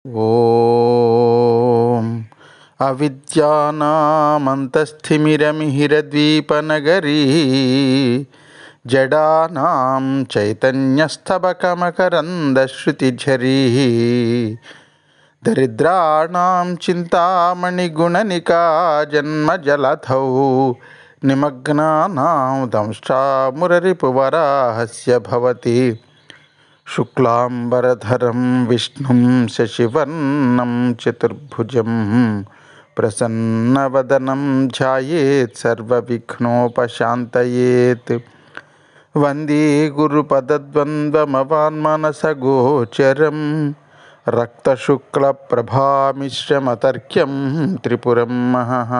ఓం అవిద్యానామంతస్థిమిరమిహిరద్వీపనగరీ జడానాం చైతన్యస్తబకమకరందశ్రుతిఝరీ దరిద్రాణాం చింతామణిగుణనికా జన్మజలధౌ నిమగ్నానాం దంష్ట్రామురరిపువరాహస్య భవతి శుక్లాంబరధరం విష్ణుం శశివర్ణం చతుర్భుజం ప్రసన్నవదనం ధ్యాయేత్ సర్వవిఘ్నోపశాంతయేత్. వందే గురుపదద్వంద్వమవాన్మనసగోచరం రక్తశుక్లప్రభామిశ్రమతర్క్యం త్రిపురం మహః.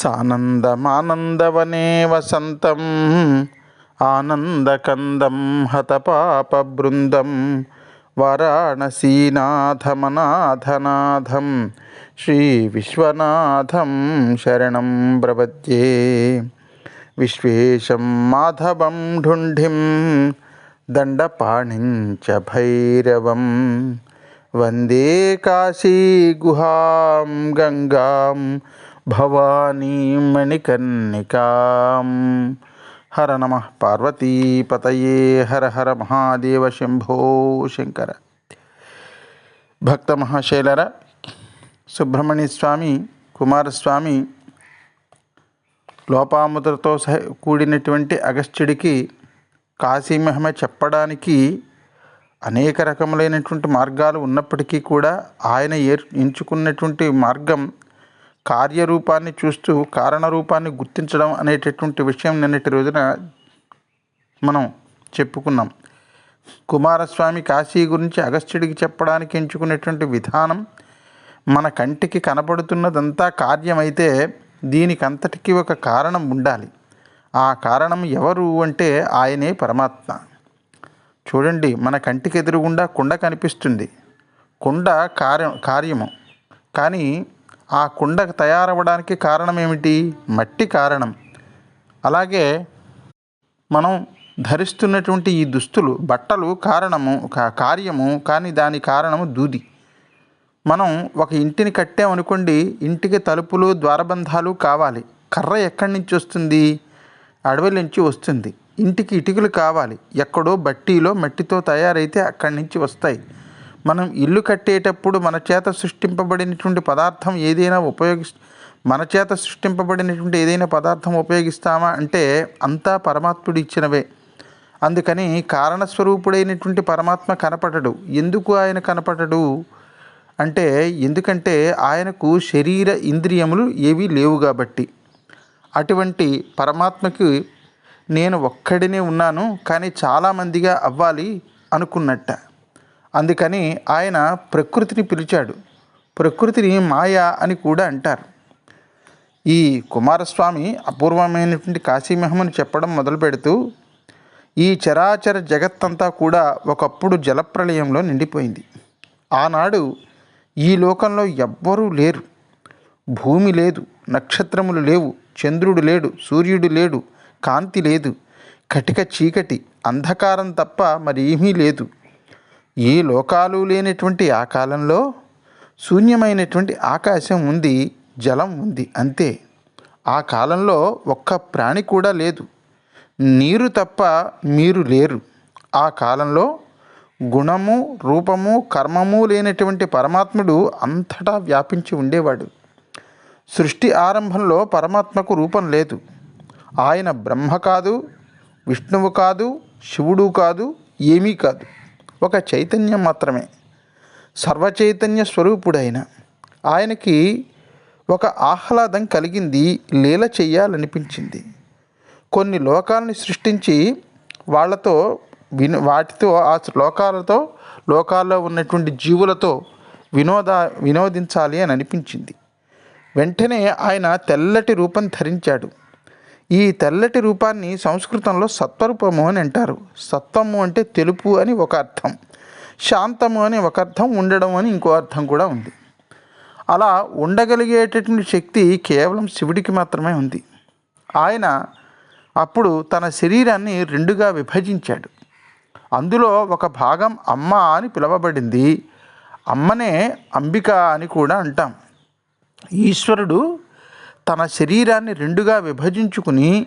సానందమానందవనే వసంతం ఆనందకందం హతపాపబృందం వారాణసీనాథమనాథనాథం శ్రీవిశ్వనాథం శరణం ప్రపద్యే. విశ్వేశం మాధవం ఢుంఢిం దండపాణిం చ భైరవం వందే కాశీగుహాం గంగాం భవానీం మణికర్ణికాం. హర నమః పార్వతీపతయే. హర హర మహాదేవ శంభో శంకర. భక్త మహాశైలర, సుబ్రహ్మణ్య స్వామి కుమారస్వామి లోపాముద్రతో కూడినటువంటి అగస్త్యుడికి కాశీమహిమ చెప్పడానికి అనేక రకములైనటువంటి మార్గాలు ఉన్నప్పటికీ కూడా ఆయన ఎంచుకున్నటువంటి మార్గం కార్యరూపాన్ని చూస్తూ కారణరూపాన్ని గుర్తించడం అనేటటువంటి విషయం నిన్నటి రోజున మనం చెప్పుకున్నాం. కుమారస్వామి కాశీ గురించి అగస్త్యుడికి చెప్పడానికి ఎంచుకునేటువంటి విధానం మన కంటికి కనపడుతున్నదంతా కార్యమైతే దీనికంతటికీ ఒక కారణం ఉండాలి. ఆ కారణం ఎవరు అంటే ఆయనే పరమాత్మ. చూడండి, మన కంటికి ఎదురుగుండా కుండ కనిపిస్తుంది. కుండ కార్యము, కానీ ఆ కుండ తయారవ్వడానికి కారణం ఏమిటి? మట్టి కారణం. అలాగే మనం ధరిస్తున్నటువంటి ఈ దుస్తులు, బట్టలు కార్యము, కానీ దాని కారణము దూది. మనం ఒక ఇంటిని కట్టామనుకోండి, ఇంటికి తలుపులు ద్వారబంధాలు కావాలి. కర్ర ఎక్కడి నుంచి వస్తుంది? అడవి నుంచి వస్తుంది. ఇంటికి ఇటుకలు కావాలి, ఎక్కడో బట్టీలో మట్టితో తయారైతే అక్కడి నుంచి వస్తాయి. మనం ఇల్లు కట్టేటప్పుడు మన చేత సృష్టింపబడినటువంటి పదార్థం ఏదైనా ఉపయోగిస్తామా అంటే అంతా పరమాత్ముడు ఇచ్చినవే. అందుకని కారణస్వరూపుడైనటువంటి పరమాత్మ కనపడడు. ఎందుకు ఆయన కనపడడు అంటే, ఎందుకంటే ఆయనకు శరీర ఇంద్రియములు ఏవీ లేవు కాబట్టి. అటువంటి పరమాత్మకి నేను ఒక్కడినే ఉన్నాను, కానీ చాలామందిగా అవ్వాలి అనుకున్నట్ట. అందుకని ఆయన ప్రకృతిని పిలిచాడు. ప్రకృతిని మాయా అని కూడా అంటారు. ఈ కుమారస్వామి అపూర్వమైనటువంటి కాశీమహిమను చెప్పడం మొదలు పెడుతూ, ఈ చరాచర జగత్తంతా కూడా ఒకప్పుడు జలప్రళయంలో నిండిపోయింది. ఆనాడు ఈ లోకంలో ఎవ్వరూ లేరు. భూమి లేదు, నక్షత్రములు లేవు, చంద్రుడు లేడు, సూర్యుడు లేడు, కాంతి లేదు, కటిక చీకటి అంధకారం తప్ప మరి ఏమీ లేదు. ఏ లోకాలు లేనటువంటి ఆ కాలంలో శూన్యమైనటువంటి ఆకాశం ఉంది, జలం ఉంది, అంతే. ఆ కాలంలో ఒక్క ప్రాణి కూడా లేదు. నీరు తప్ప మీరు లేరు. ఆ కాలంలో గుణము, రూపము, కర్మము లేనటువంటి పరమాత్ముడు అంతటా వ్యాపించి ఉండేవాడు. సృష్టి ఆరంభంలో పరమాత్మకు రూపం లేదు. ఆయన బ్రహ్మ కాదు, విష్ణువు కాదు, శివుడు కాదు, ఏమీ కాదు. ఒక చైతన్యం మాత్రమే. సర్వచైతన్య స్వరూపుడైన ఆయనకి ఒక ఆహ్లాదం కలిగింది, లీల చెయ్యాలనిపించింది. కొన్ని లోకాలని సృష్టించి వాటితో ఆ లోకాల్లో ఉన్నటువంటి జీవులతో వినోదించాలి అని అనిపించింది. వెంటనే ఆయన తెల్లటి రూపం ధరించాడు. ఈ తెల్లటి రూపాన్ని సంస్కృతంలో సత్వరూపము అని అంటారు. సత్వము అంటే తెలుపు అని ఒక అర్థం, శాంతము అని ఒక అర్థం, ఉండడం అని ఇంకో అర్థం కూడా ఉంది. అలా ఉండగలిగేటటువంటి శక్తి కేవలం శివుడికి మాత్రమే ఉంది. ఆయన అప్పుడు తన శరీరాన్ని రెండుగా విభజించాడు. అందులో ఒక భాగం అమ్మ అని పిలువబడింది. అమ్మనే అంబిక అని కూడా అంటాం. ఈశ్వరుడు తన శరీరాన్ని రెండుగా విభజించుకుని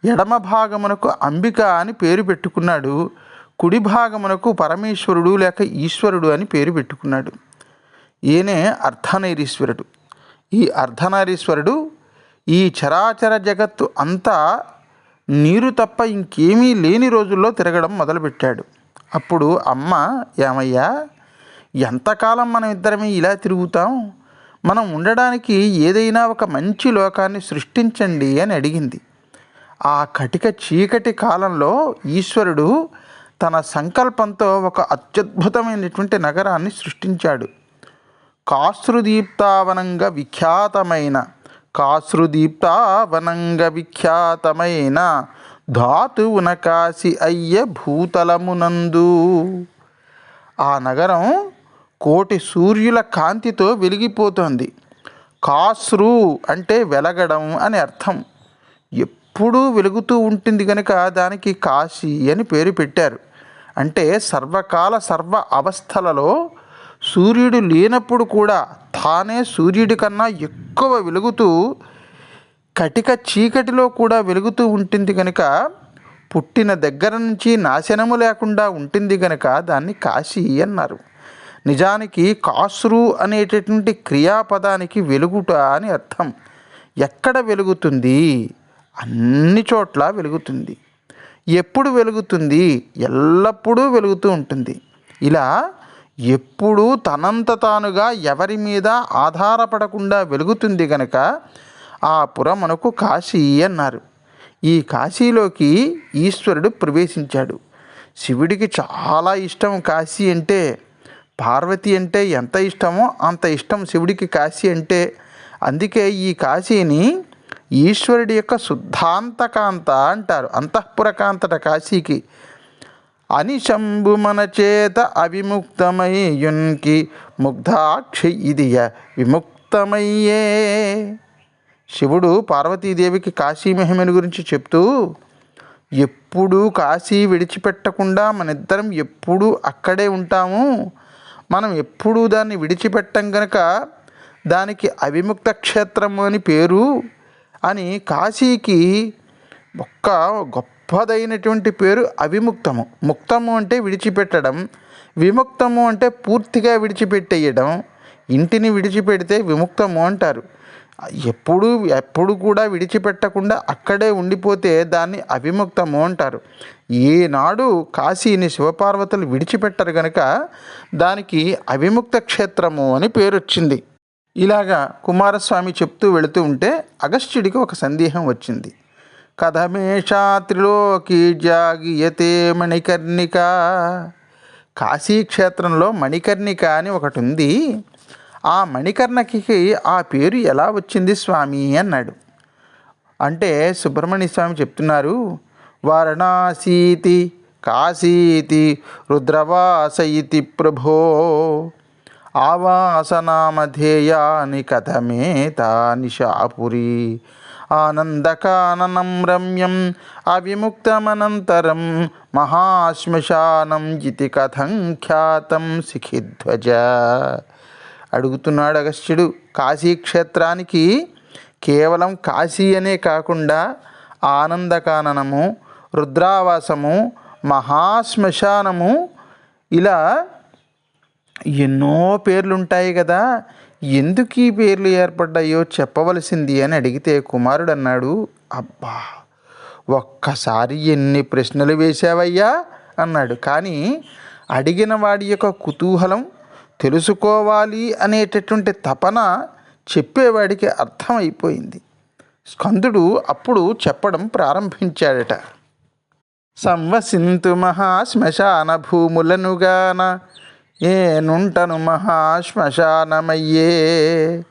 ఎడమ భాగమునకు అంబిక అని పేరు పెట్టుకున్నాడు, కుడి భాగమునకు పరమేశ్వరుడు లేక ఈశ్వరుడు అని పేరు పెట్టుకున్నాడు. ఈయనే అర్ధనైరీశ్వరుడు. ఈ అర్ధనారీశ్వరుడు ఈ చరాచర జగత్తు అంతా నీరు తప్ప ఇంకేమీ లేని రోజుల్లో తిరగడం మొదలుపెట్టాడు. అప్పుడు అమ్మ, ఏమయ్యా, ఎంతకాలం మనం ఇద్దరమే ఇలా తిరుగుతాం, మనం ఉండడానికి ఏదైనా ఒక మంచి లోకాన్ని సృష్టించండి అని అడిగింది. ఆ కటిక చీకటి కాలంలో ఈశ్వరుడు తన సంకల్పంతో ఒక అత్యద్భుతమైనటువంటి నగరాన్ని సృష్టించాడు. కాశ్రుదీప్తావనంగా విఖ్యాతమైన ధాతువున కాశీ అయ్య భూతలమునందు. ఆ నగరం కోటి సూర్యుల కాంతితో వెలిగిపోతోంది. కాశ్రు అంటే వెలగడం అని అర్థం. ఎప్పుడూ వెలుగుతూ ఉంటుంది కనుక దానికి కాశీ అని పేరు పెట్టారు. అంటే సర్వకాల సర్వ అవస్థలలో సూర్యుడు లేనప్పుడు కూడా తానే సూర్యుడి కన్నా ఎక్కువ వెలుగుతూ కటిక చీకటిలో కూడా వెలుగుతూ ఉంటుంది కనుక, పుట్టిన దగ్గర నుంచి నాశనము లేకుండా ఉంటుంది కనుక దాన్ని కాశీ అన్నారు. నిజానికి కాశ్రు అనేటటువంటి క్రియాపదానికి వెలుగుట అని అర్థం. ఎక్కడ వెలుగుతుంది? అన్ని చోట్ల వెలుగుతుంది. ఎప్పుడు వెలుగుతుంది? ఎల్లప్పుడూ వెలుగుతూ ఉంటుంది. ఇలా ఎప్పుడూ తనంత తానుగా ఎవరి మీద ఆధారపడకుండా వెలుగుతుంది కనుక ఆ పురమునకు కాశీ అన్నారు. ఈ కాశీలోకి ఈశ్వరుడు ప్రవేశించాడు. శివుడికి చాలా ఇష్టం కాశీ అంటే. పార్వతి అంటే ఎంత ఇష్టమో అంత ఇష్టం శివుడికి కాశీ అంటే. అందుకే ఈ కాశీని ఈశ్వరుడి యొక్క శుద్ధాంతకాంత అంటారు. అంతఃపురకాంతట కాశీకి. అనిశంభు మన చేత అవిముక్తమయ్యున్కి ముగ్ధాక్షి ఇదియ విముక్తమయ్యే. శివుడు పార్వతీదేవికి కాశీ మహిమని గురించి చెప్తూ, ఎప్పుడూ కాశీ విడిచిపెట్టకుండా మనిద్దరం ఎప్పుడూ అక్కడే ఉంటాము, మనం ఎప్పుడూ దాన్ని విడిచిపెట్టం కనుక దానికి అవిముక్త క్షేత్రము అని పేరు అని కాశీకి ఒక్క గొప్పదైనటువంటి పేరు అవిముక్తము. ముక్తము అంటే విడిచిపెట్టడం, విముక్తము అంటే పూర్తిగా విడిచిపెట్టేయడం. ఇంటిని విడిచిపెడితే విముక్తము అంటారు. ఎప్పుడు కూడా విడిచిపెట్టకుండా అక్కడే ఉండిపోతే దాన్ని అవిముక్తము అంటారు. ఏనాడు కాశీని శివపార్వతులు విడిచిపెట్టరు కనుక దానికి అవిముక్త క్షేత్రము అని పేరు వచ్చింది. ఇలాగా కుమారస్వామి చెప్తూ వెళుతూ ఉంటే అగస్త్యుడికి ఒక సందేహం వచ్చింది. కథమేషా త్రిలోకి జాగియతే మణికర్ణిక. కాశీక్షేత్రంలో మణికర్ణిక అని ఒకటి ఉంది. ఆ మణికర్ణికకి ఆ పేరు ఎలా వచ్చింది స్వామి అన్నాడు. అంటే సుబ్రహ్మణ్య స్వామి చెప్తున్నారు, వారణాసీతి కాశీతి రుద్రవాస ఇతి ప్రభో ఆవాసనామధేయాని కథమేతా నిశాపురి ఆనందకాననం రమ్యం అవిముక్తమనంతరం మహాశ్మశానం ఇతి కథం ఖ్యాతం శిఖిధ్వజ. అడుగుతున్నాడు అగస్త్యుడు. కాశీక్షేత్రానికి కేవలం కాశీ అనే కాకుండా ఆనందకాననము, రుద్రావాసము, మహాశ్మశానము ఇలా ఎన్నో పేర్లుంటాయి కదా, ఎందుకు ఈ పేర్లు ఏర్పడ్డాయో చెప్పవలసింది అని అడిగితే కుమారుడు అన్నాడు, అబ్బా ఒక్కసారి ఎన్ని ప్రశ్నలు వేశావయ్యా అన్నాడు. కానీ అడిగిన వాడి యొక్క కుతూహలం, తెలుసుకోవాలి అనేటటువంటి తపన చెప్పేవాడికి అర్థమైపోయింది. స్కందుడు అప్పుడు చెప్పడం ప్రారంభించాడట. సంవసింతు మహాశ్మశాన భూములనుగాన ఏనుంటను మహాశ్మశానమయ్యే.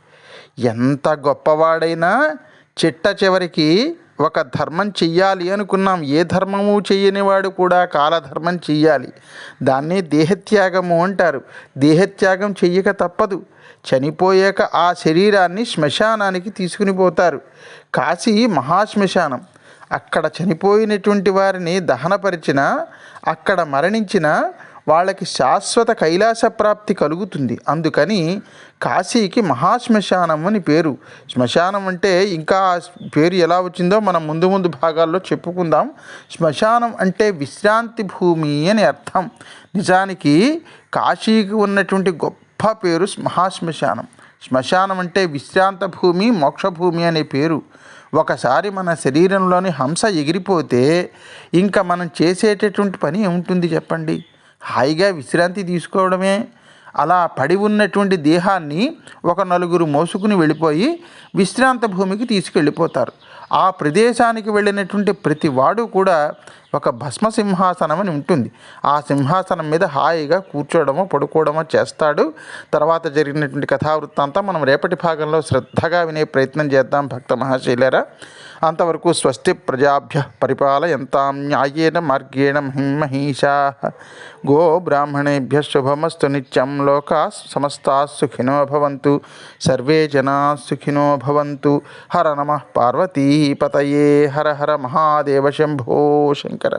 ఎంత గొప్పవాడైనా చిట్ట చివరికి ఒక ధర్మం చెయ్యాలి అనుకున్నాం. ఏ ధర్మము చెయ్యనివాడు కూడా కాలధర్మం చెయ్యాలి. దాన్నే దేహత్యాగము అంటారు. దేహత్యాగం చెయ్యక తప్పదు. చనిపోయాక ఆ శరీరాన్ని శ్మశానానికి తీసుకుని పోతారు. కాశీ మహాశ్మశానం. అక్కడ చనిపోయినటువంటి వారిని దహనపరిచిన, అక్కడ మరణించిన వాళ్ళకి శాశ్వత కైలాస ప్రాప్తి కలుగుతుంది. అందుకని కాశీకి మహాశ్మశానం అని పేరు. శ్మశానం అంటే ఇంకా పేరు ఎలా వచ్చిందో మనం ముందు ముందు భాగాల్లో చెప్పుకుందాం. శ్మశానం అంటే విశ్రాంతి భూమి అని అర్థం. నిజానికి కాశీకి ఉన్నటువంటి గొప్ప పేరు మహాశ్మశానం. శ్మశానం అంటే విశ్రాంత భూమి, మోక్షభూమి అనే పేరు. ఒకసారి మన శరీరంలోని హంస ఎగిరిపోతే ఇంకా మనం చేసేటటువంటి పని ఏముంటుంది చెప్పండి? హాయిగా విశ్రాంతి తీసుకోవడమే. అలా పడి ఉన్నటువంటి దేహాన్ని ఒక నలుగురు మోసుకుని వెళ్ళిపోయి విశ్రాంత భూమికి తీసుకెళ్ళిపోతారు. ఆ ప్రదేశానికి వెళ్ళినటువంటి ప్రతి వాడు కూడా ఒక భస్మ సింహాసనం అని ఉంటుంది. ఆ సింహాసనం మీద హాయిగా కూర్చోవడమో పడుకోవడమో చేస్తాడు. తర్వాత జరిగినటువంటి కథావృత్తాంతం మనం రేపటి భాగంలో శ్రద్ధగా వినే ప్రయత్నం చేద్దాం భక్త మహాశైలారా. అంతవరకు స్వస్తి ప్రజాభ్య పరిపాలయంతాం న్యాయేన మార్గేణ మహిమహీషాః. గో బ్రాహ్మణేభ్య శుభమస్తు నిత్యం. లోకా సమస్తా సుఖినో భవంతు. సర్వే జనా సుఖినో భవంతు. హర నమః పార్వతీపతయే. హర హర మహాదేవ శంభో శంకర.